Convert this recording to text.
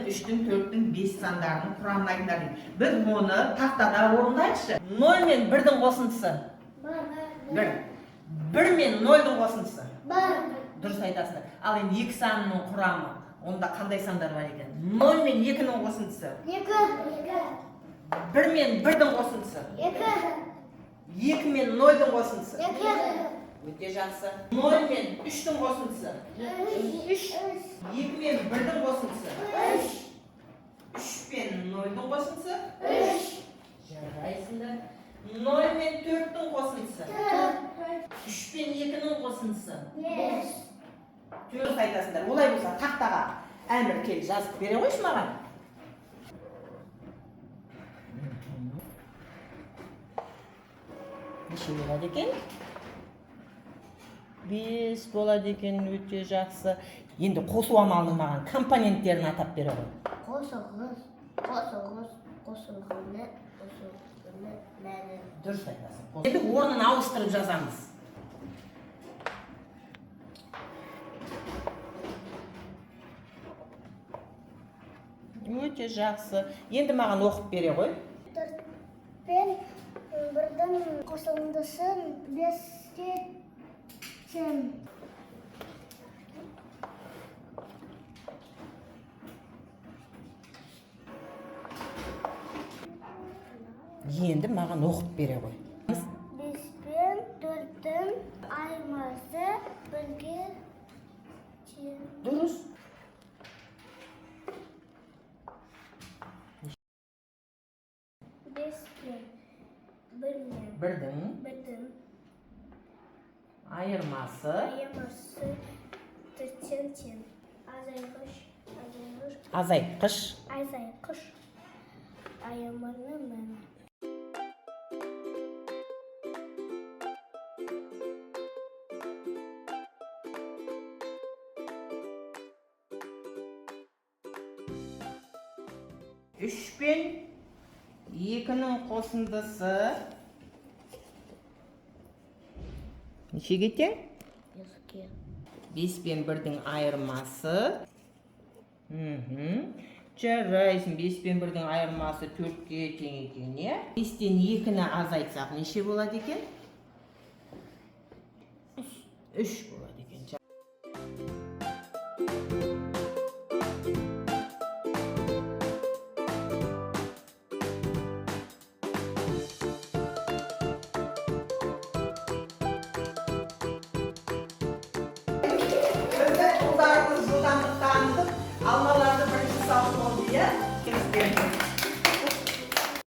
3'tің, 4'tің, 5 сандарының құрамын айтыңдар дейді. Біз оны тақтада орындайықшы. 0 мен 1-дің қосындысы? 1. 1 мен 0-дің қосындысы? 1. Дұрыс айтасыңдар. Ал енді 2 санының құрамы, онда қандай сандар бар екен? 0 мен 2-ның қосындысы? 2. 1 мен 1-дің қосындысы? 2. 2 мен 0-дің қосындысы? 2. Өте жақсы. 0 мен 3-тің қосындысы? 3. 2 мен 1-дің қосындысы? 3. 3 пен 0-дің қосындысы? 3. Жарайсыңдар. 0 мен 4-тің қосындысы? 4. 3 пен 2-нің қосындысы? 5. Дұрыс айтасыңдар. Олай болса тақтаға әмір кел жазып бере қойшы маған. Неше болады екен? 5 болады екен, өте жақсы. Енді қосу амалының маған компоненттерін атап бере ғой. Қосылғыз, қосылғаны, мәні. Дұрыс айтасың. Енді орнын ауыстырып жазамыз. Өте жақсы. Енді маған оқып бере ғой. 4 пен 1-дің қосылындысын 5-ке тең. Енді маған оқып бере ғой. 5 пен 4-дің айырмасы 1-ге тең. Дұрыс. Бірдің айырмасы тең. азайтқыш Айырманың мәні. Үш пен 2-нің қосындысы нешеге тең? 5 пен 1-дің айырмасы. Жарайсың, 5 пен 1-дің айырмасы 4-ге тең екен, е? 5-тен 2-ні азайтсақ неше болады екен? 3 болады екен. Жылдамдық танытып, алмаларды бірінші салып болды, иә?